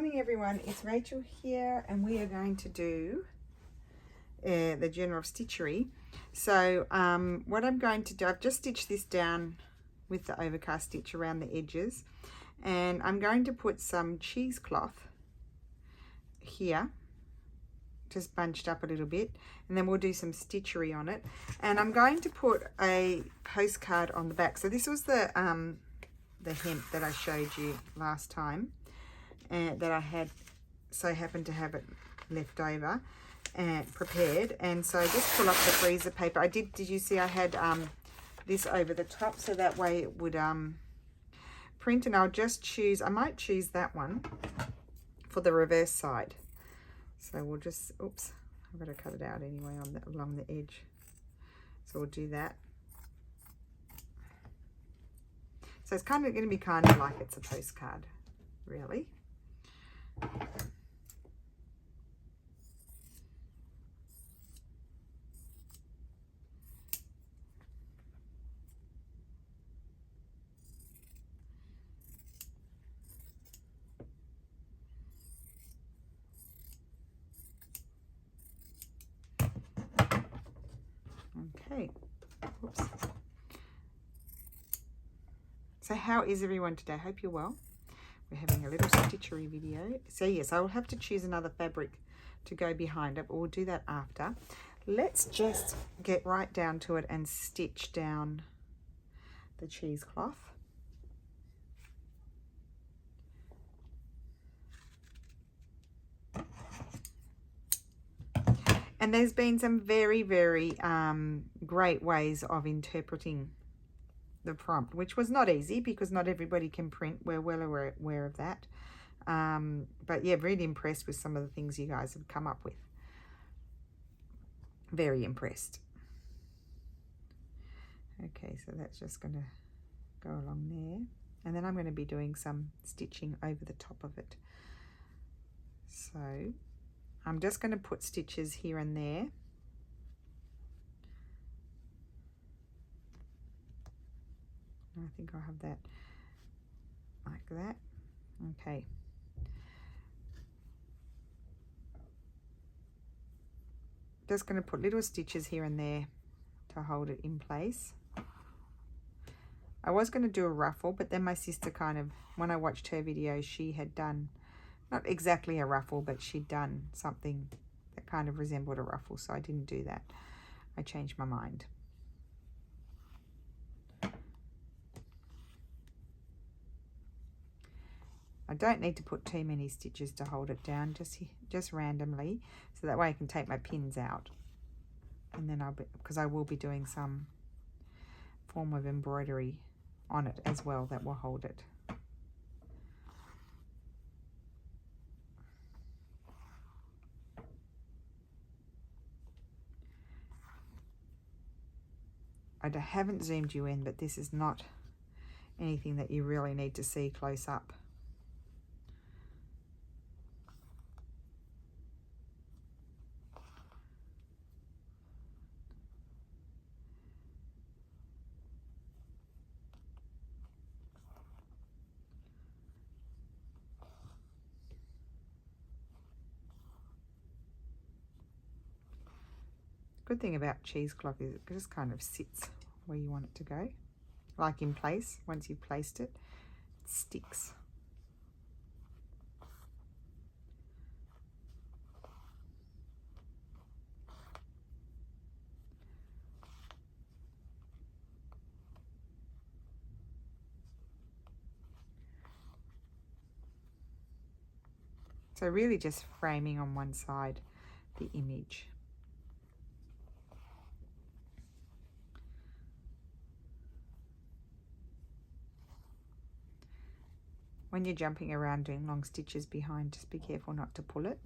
morning everyone, it's Rachel here and we are going to do the Journal of Stitchery. So what I'm going to do, I've just stitched this down with the overcast stitch around the edges, and I'm going to put some cheesecloth here, just bunched up a little bit, and then we'll do some stitchery on it. And I'm going to put a postcard on the back. So this was the hemp that I showed you last time, and that I had so happened to have it left over and prepared. And so just pull up the freezer paper. Did you see I had this over the top, so that way it would print, and I'll just choose, I might choose that one for the reverse side. So we'll just, oops, I've got to cut it out anyway on the, along the edge. So we'll do that. So it's kind of going to be kind of like it's a postcard, really. Okay, oops. So how is everyone today? I hope you're well. We're having a little stitchery video. So yes, I will have to choose another fabric to go behind it, but we'll do that after. Let's just get right down to it and stitch down the cheesecloth. And there's been some very, very great ways of interpreting the prompt, which was not easy because not everybody can print. We're well aware of that. But yeah, really impressed with some of the things you guys have come up with. Very impressed. Okay, so that's just going to go along there. And then I'm going to be doing some stitching over the top of it. So I'm just going to put stitches here and there. I think I'll have that like that. Okay. Just going to put little stitches here and there to hold it in place. I was going to do a ruffle, but then my sister kind of, when I watched her video, she had done, not exactly a ruffle, but she'd done something that kind of resembled a ruffle, so I didn't do that. I changed my mind. I don't need to put too many stitches to hold it down, just randomly, so that way I can take my pins out. And then because I will be doing some form of embroidery on it as well that will hold it. I haven't zoomed you in, but this is not anything that you really need to see close up. Good thing about cheesecloth is it just kind of sits where you want it to go, like in place. Once you've placed it, it sticks. So really just framing on one side the image. When you're jumping around doing long stitches behind, just be careful not to pull it.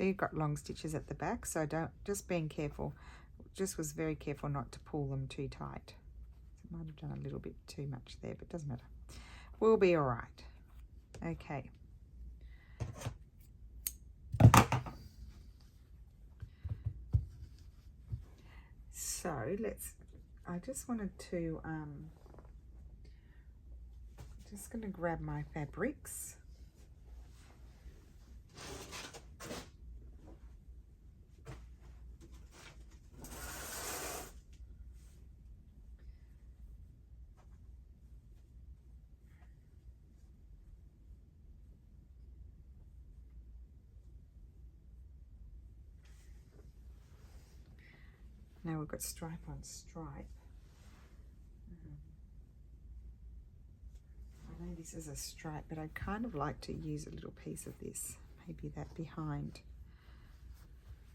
So you've got long stitches at the back, so just being careful, just was very careful not to pull them too tight. So might have done a little bit too much there, but it doesn't matter. We'll be all right. Okay. So I just wanted to, just going to grab my fabrics. Now we've got stripe on stripe. I know this is a stripe, but I'd kind of like to use a little piece of this, maybe that behind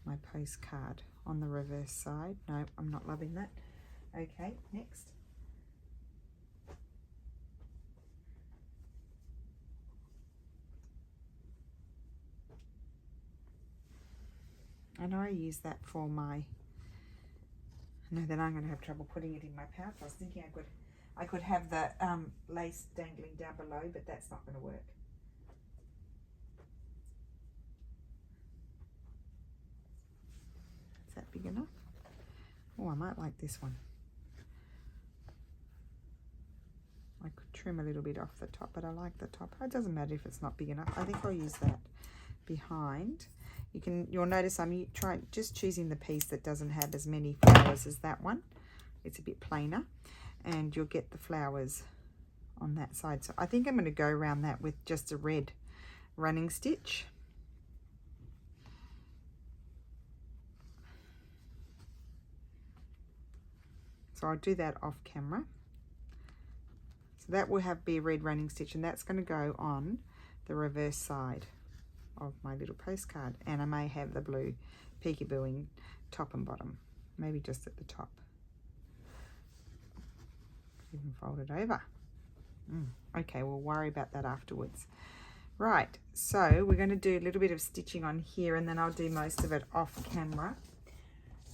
my postcard on the reverse side. No, I'm not loving that. Okay, next. And I use that for my, I know that I'm going to have trouble putting it in my pouch. I was thinking I could have the lace dangling down below, but that's not going to work. Is that big enough? Oh, I might like this one. I could trim a little bit off the top, but I like the top. It doesn't matter if it's not big enough. I think I'll use that behind. You'll notice I'm just choosing the piece that doesn't have as many flowers as that one. It's a bit plainer, and you'll get the flowers on that side. So I think I'm going to go around that with just a red running stitch. So I'll do that off camera. So that will be a red running stitch, and that's going to go on the reverse side of my little postcard. And I may have the blue peekabooing top and bottom, maybe just at the top. Even fold it over. Okay, we'll worry about that afterwards. Right, so we're going to do a little bit of stitching on here, and then I'll do most of it off camera.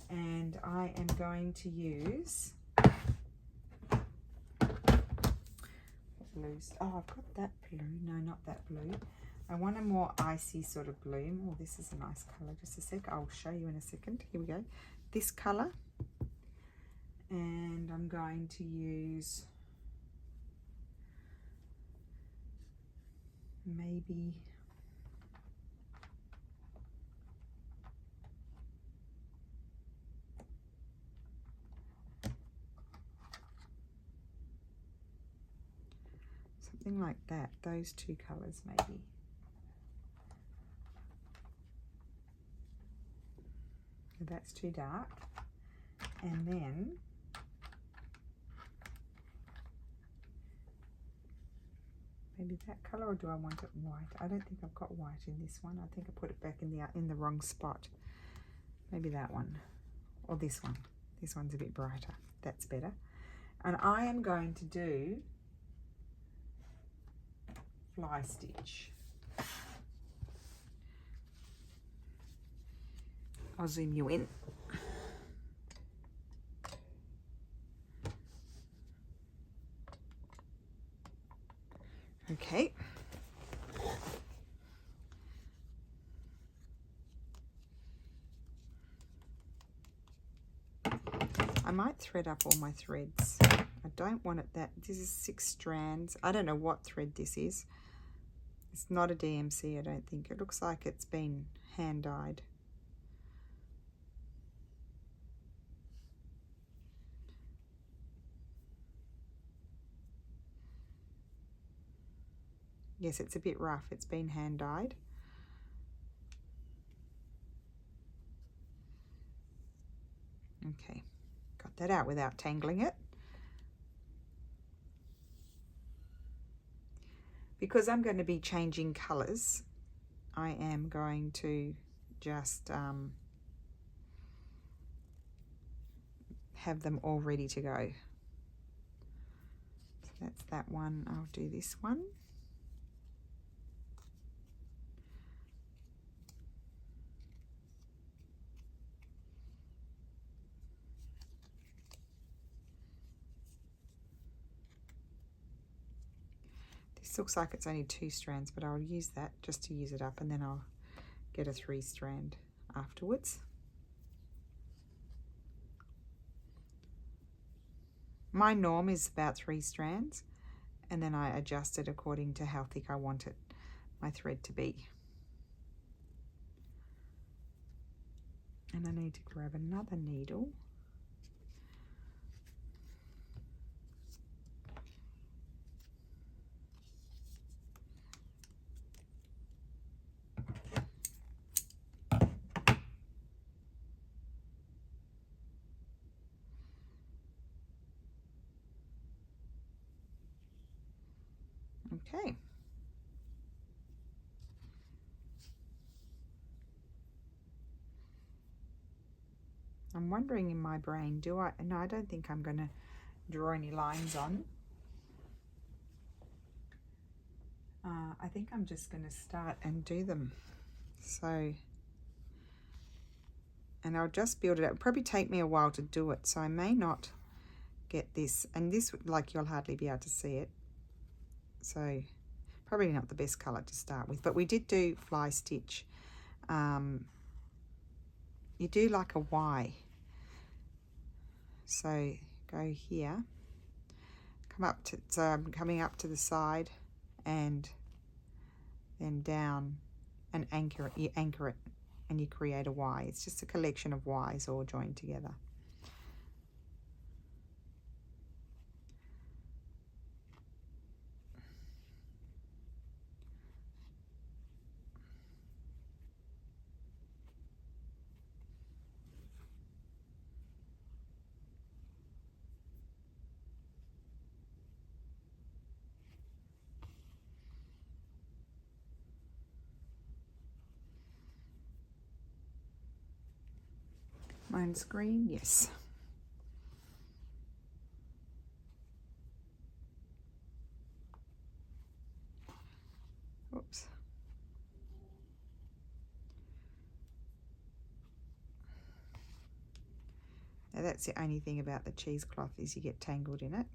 And I am going to use blues. Oh, I've got that blue. No, not that blue. I want a more icy sort of bloom. Oh, this is a nice colour. Just a sec. I'll show you in a second. Here we go. This colour. And I'm going to use maybe something like that. Those two colours maybe. That's too dark. And then maybe that colour, or do I want it white? I don't think I've got white in this one. I think I put it back in the wrong spot. Maybe that one, or this one. This one's a bit brighter. That's better. And I am going to do fly stitch. I'll zoom you in. Okay. I might thread up all my threads. I don't want it that, this is 6 strands. I don't know what thread this is. It's not a DMC, I don't think. It looks like it's been hand dyed. Yes, it's a bit rough. It's been hand dyed. Okay, got that out without tangling it. Because I'm going to be changing colours, I am going to just have them all ready to go. So that's that one. I'll do this one. This looks like it's only 2 strands, but I'll use that just to use it up, and then I'll get a 3 strand afterwards. My norm is about 3 strands, and then I adjust it according to how thick I want it, my thread to be. And I need to grab another needle. Okay. I'm wondering in my brain, no, I don't think I'm going to draw any lines on. I think I'm just going to start and do them. So, and I'll just build it up. It'll probably take me a while to do it, so I may not get this. And this, like, you'll hardly be able to see it. So, probably not the best colour to start with. But we did do fly stitch. You do like a Y. So, go here. Come up to, so I'm coming up to the side and then down and anchor it. You anchor it and you create a Y. It's just a collection of Ys all joined together. Mine's green, yes. Oops. Now that's the only thing about the cheesecloth is you get tangled in it.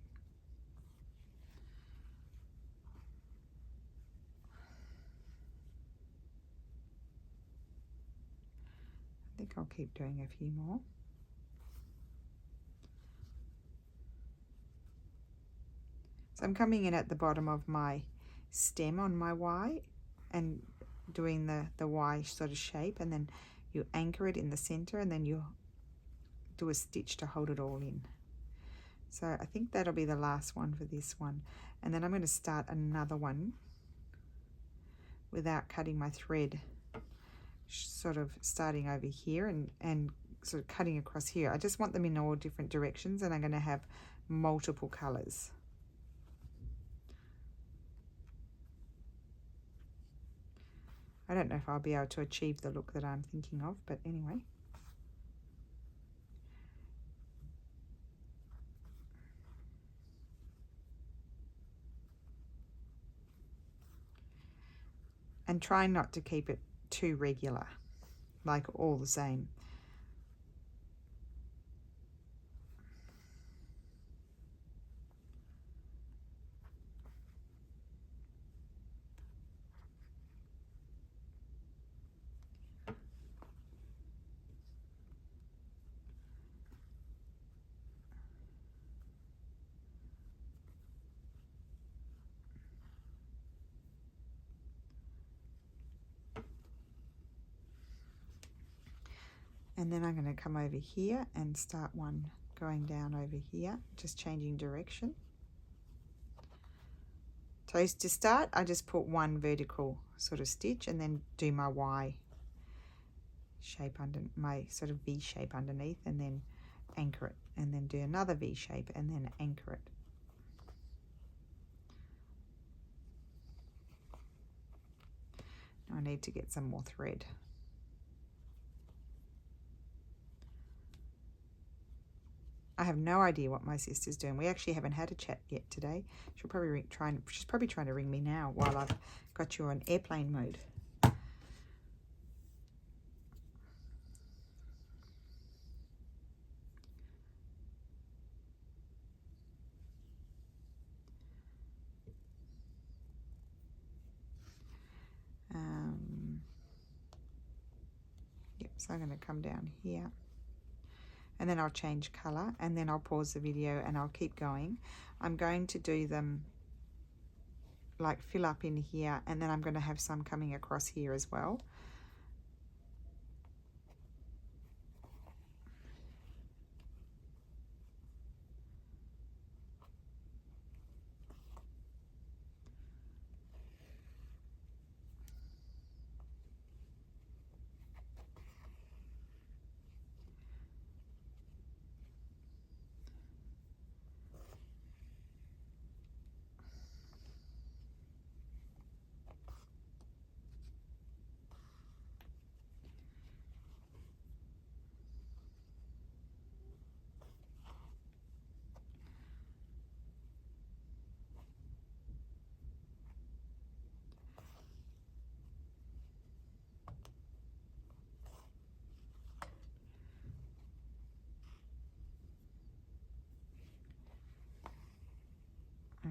I think I'll keep doing a few more. So I'm coming in at the bottom of my stem on my Y and doing the Y sort of shape, and then you anchor it in the center and then you do a stitch to hold it all in. So I think that'll be the last one for this one. And then I'm going to start another one without cutting my thread, sort of starting over here and sort of cutting across here. I just want them in all different directions, and I'm going to have multiple colors. I don't know if I'll be able to achieve the look that I'm thinking of, but anyway. And try not to keep it too regular, like all the same. And then I'm going to come over here and start one going down over here, just changing direction. So to start, I just put one vertical sort of stitch and then do my Y shape under my sort of V shape underneath, and then anchor it, and then do another V shape and then anchor it. Now I need to get some more thread. I have no idea what my sister's doing. We actually haven't had a chat yet today. She's probably trying to ring me now while I've got you on airplane mode. So I'm going to come down here, and then I'll change color, and then I'll pause the video and I'll keep going. I'm going to do them like fill up in here, and then I'm going to have some coming across here as well.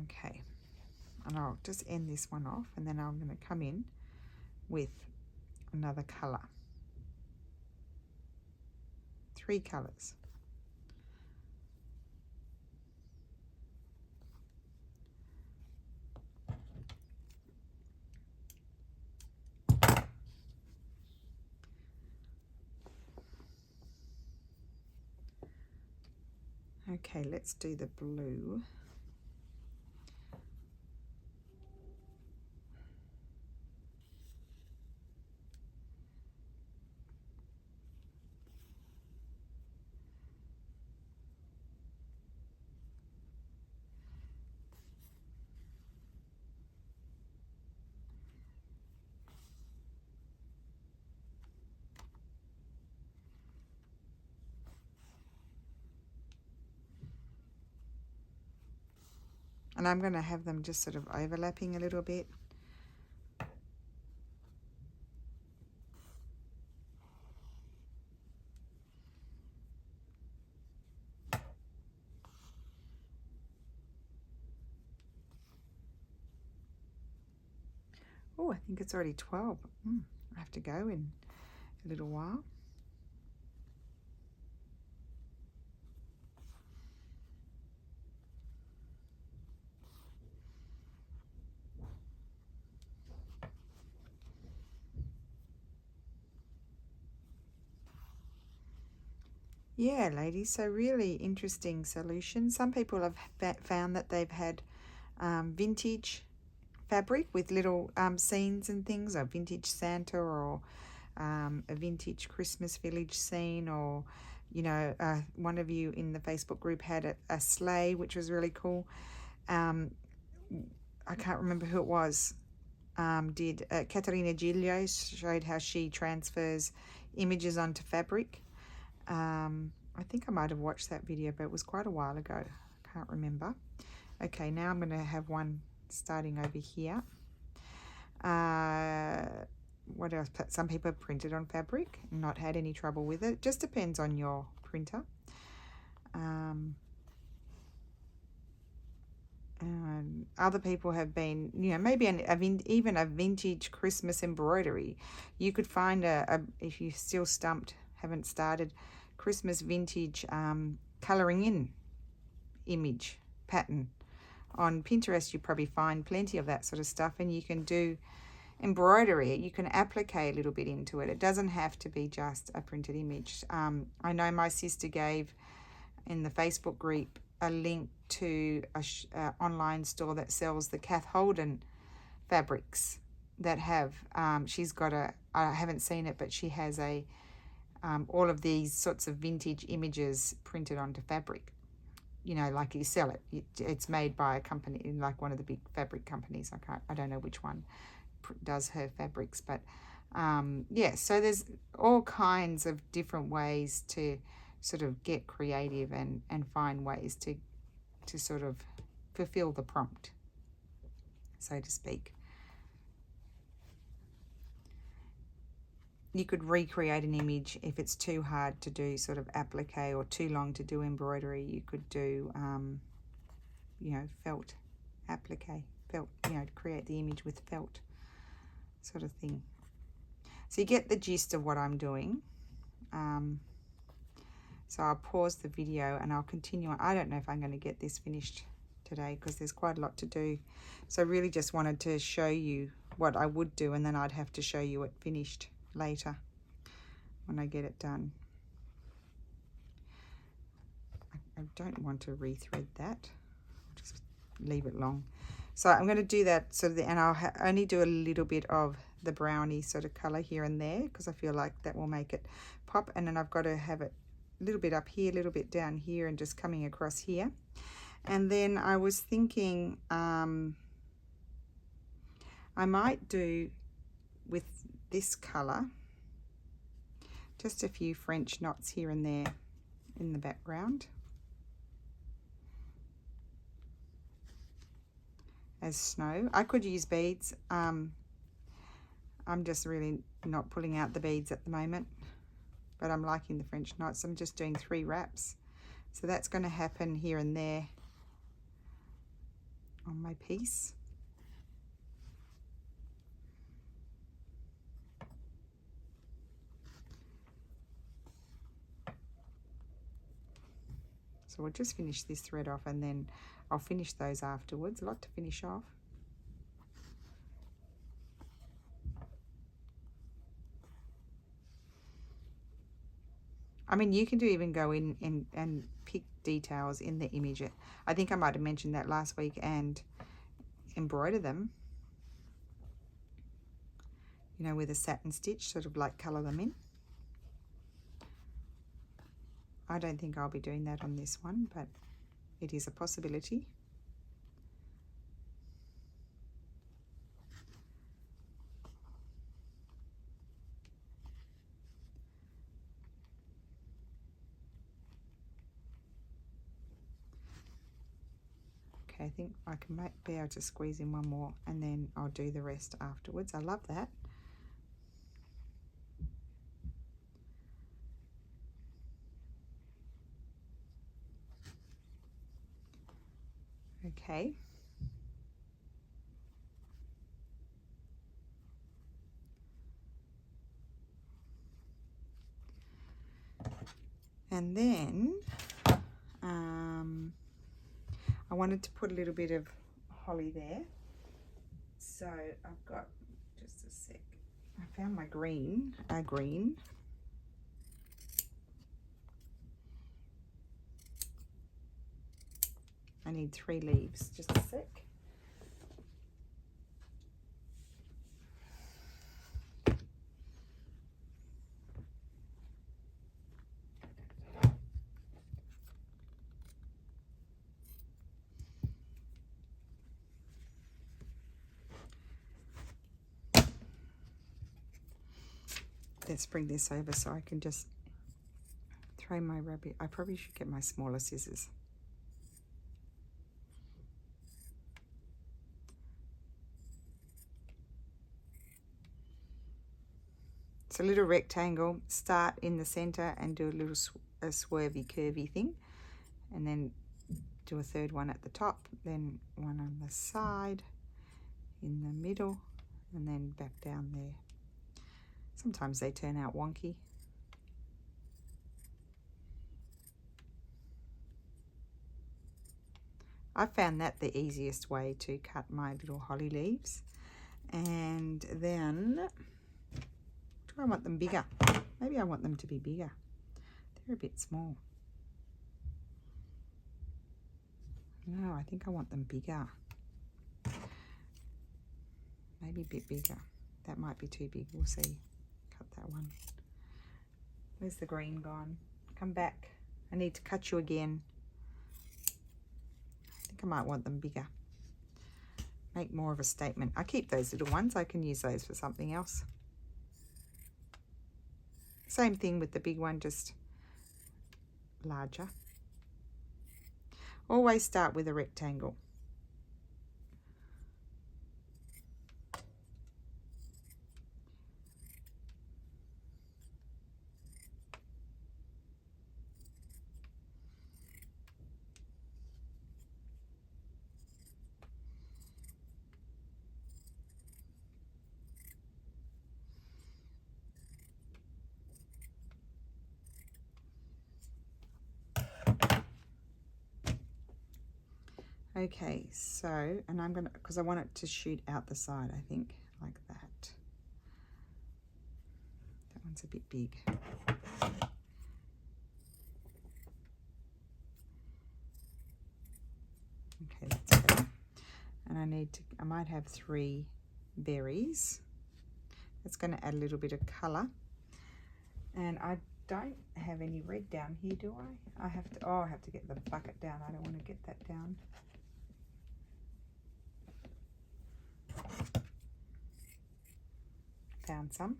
Okay, and I'll just end this one off, and then I'm going to come in with another color. 3 colors. Okay, let's do the blue. And I'm going to have them just sort of overlapping a little bit. Oh, I think it's already 12. I have to go in a little while. Yeah, ladies, so really interesting solution. Some people have found that they've had vintage fabric with little scenes and things, or vintage Santa, or a vintage Christmas village scene, or, you know, one of you in the Facebook group had a sleigh, which was really cool. I can't remember who it was. Caterina Giglio showed how she transfers images onto fabric. I think I might have watched that video, but it was quite a while ago. I can't remember. Okay, now I'm going to have one starting over here. What else? Some people have printed on fabric and not had any trouble with it. Just depends on your printer. Other people have been, you know, maybe even a vintage Christmas embroidery. You could find if you're still stumped, haven't started, Christmas vintage colouring in image pattern. On Pinterest, you probably find plenty of that sort of stuff, and you can do embroidery. You can applique a little bit into it. It doesn't have to be just a printed image. I know my sister gave in the Facebook group a link to a online store that sells the Kath Holden fabrics that have, she's got I haven't seen it, but she has all of these sorts of vintage images printed onto fabric. You know, like you sell it. It's made by a company, like one of the big fabric companies. I don't know which one does her fabrics, but yeah, so there's all kinds of different ways to sort of get creative and find ways to sort of fulfill the prompt, so to speak. You could recreate an image if it's too hard to do sort of applique or too long to do embroidery. You could do, you know, felt applique, felt, you know, to create the image with felt sort of thing. So you get the gist of what I'm doing. So I'll pause the video and I'll continue. I don't know if I'm going to get this finished today because there's quite a lot to do. So I really just wanted to show you what I would do, and then I'd have to show you it finished later when I get it done. I don't want to rethread that. I'll just leave it long. So I'm going to do that sort of, and I'll only do a little bit of the brownie sort of color here and there because I feel like that will make it pop. And then I've got to have it a little bit up here, a little bit down here, and just coming across here. And then I was thinking I might do with this color just a few French knots here and there in the background as snow. I could use beads. I'm just really not pulling out the beads at the moment, but I'm liking the French knots. I'm just doing 3 wraps. So that's going to happen here and there on my piece. So we'll just finish this thread off and then I'll finish those afterwards. A lot to finish off. I mean, you can even go in and pick details in the image. I think I might have mentioned that last week, and embroider them, you know, with a satin stitch, sort of like colour them in. I don't think I'll be doing that on this one, but it is a possibility. Okay, I think I can be able to squeeze in one more and then I'll do the rest afterwards. I love that. Okay. And then I wanted to put a little bit of holly there. So I've got, just a sec, I found my green. I need 3 leaves, just a sec. Let's bring this over so I can just throw my rabbit. I probably should get my smaller scissors. It's a little rectangle. Start in the center and do a little swervy curvy thing, and then do a 3rd one at the top, then one on the side, in the middle, and then back down there. Sometimes they turn out wonky. I found that the easiest way to cut my little holly leaves. And then, do I want them bigger? Maybe I want them to be bigger. They're a bit small. No, I think I want them bigger. Maybe a bit bigger. That might be too big. We'll see. Cut that one. Where's the green gone? Come back. I need to cut you again. I think I might want them bigger. Make more of a statement. I keep those little ones. I can use those for something else. Same thing with the big one, just larger. Always start with a rectangle. Okay, so, and I'm gonna, because I want it to shoot out the side, I think, like that. That one's a bit big. Okay, that's better. And I might have 3 berries. That's going to add a little bit of colour. And I don't have any red down here, do I? I have to, oh, I have to get the bucket down. I don't want to get that down. Found some.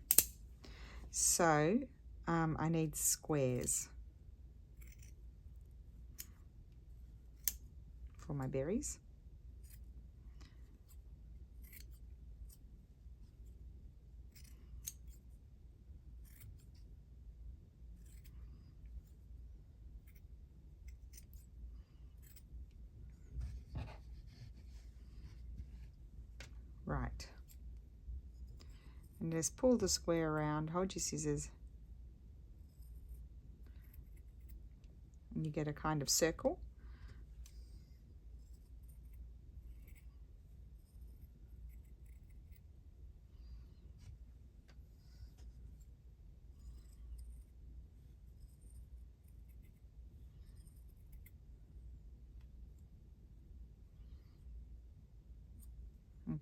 So I need squares for my berries. Right. And just pull the square around, hold your scissors, and you get a kind of circle.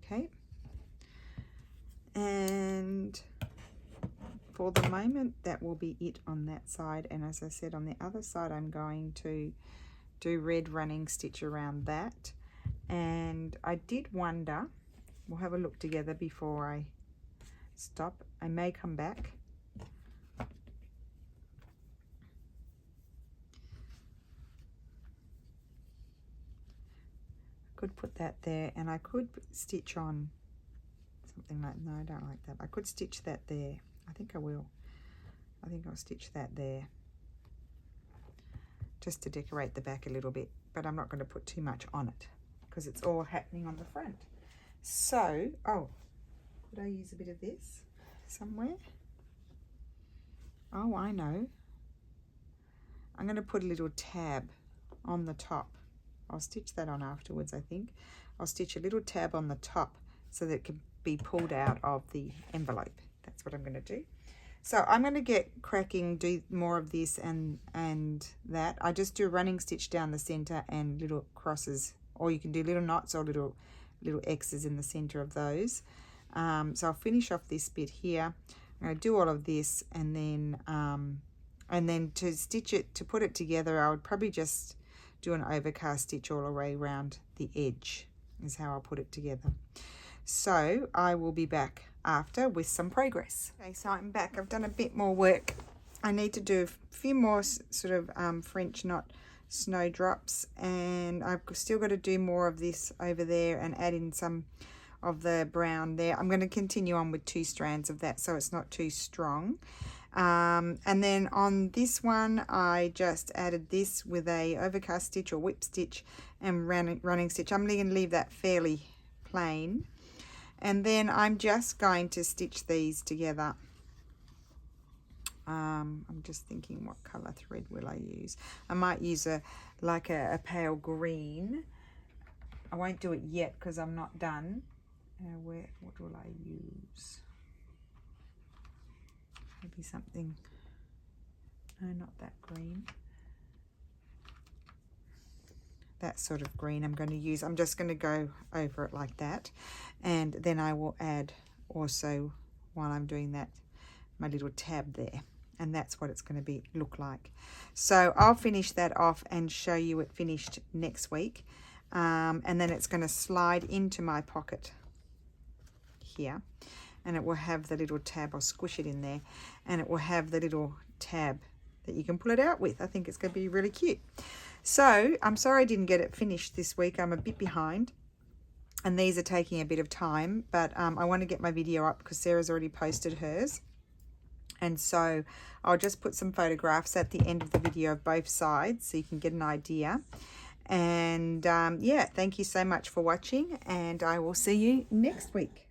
Okay. And for the moment, that will be it on that side. And as I said, on the other side, I'm going to do red running stitch around that. And I did wonder, we'll have a look together before I stop. I may come back. I could put that there, and I could stitch on something like, no, I don't like that. I could stitch that there. I think I will. I think I'll stitch that there just to decorate the back a little bit, but I'm not going to put too much on it because it's all happening on the front. So, oh, could I use a bit of this somewhere? Oh, I know. I'm going to put a little tab on the top. I'll stitch that on afterwards, I think. I'll stitch a little tab on the top so that it can be pulled out of the envelope. That's what I'm going to do. So I'm going to get cracking, do more of this and that. I just do a running stitch down the center and little crosses, or you can do little knots or little X's in the center of those. So I'll finish off this bit here. I'm going to do all of this, and then to stitch it, to put it together, I would probably just do an overcast stitch all the way around the edge is how I'll put it together. So I will be back after with some progress. Okay, so I'm back. I've done a bit more work. I need to do a few more sort of French knot snowdrops, and I've still got to do more of this over there and add in some of the brown there. I'm going to continue on with 2 strands of that so it's not too strong. And then on this one, I just added this with a overcast stitch or whip stitch and running stitch. I'm going to leave that fairly plain. And then I'm just going to stitch these together. I'm just thinking, what color thread will I use? I might use a pale green. I won't do it yet because I'm not done. What will I use? Maybe something, no, not that green. That sort of green I'm going to use. I'm just going to go over it like that. And then I will add also, while I'm doing that, my little tab there. And that's what it's going to look like. So I'll finish that off and show you it finished next week. And then it's going to slide into my pocket here. And it will have the little tab. I'll squish it in there, and it will have the little tab that you can pull it out with. I think it's going to be really cute. So I'm sorry I didn't get it finished this week. I'm a bit behind, and these are taking a bit of time, but I want to get my video up because Sarah's already posted hers. And so I'll just put some photographs at the end of the video of both sides so you can get an idea. And yeah, thank you so much for watching, and I will see you next week.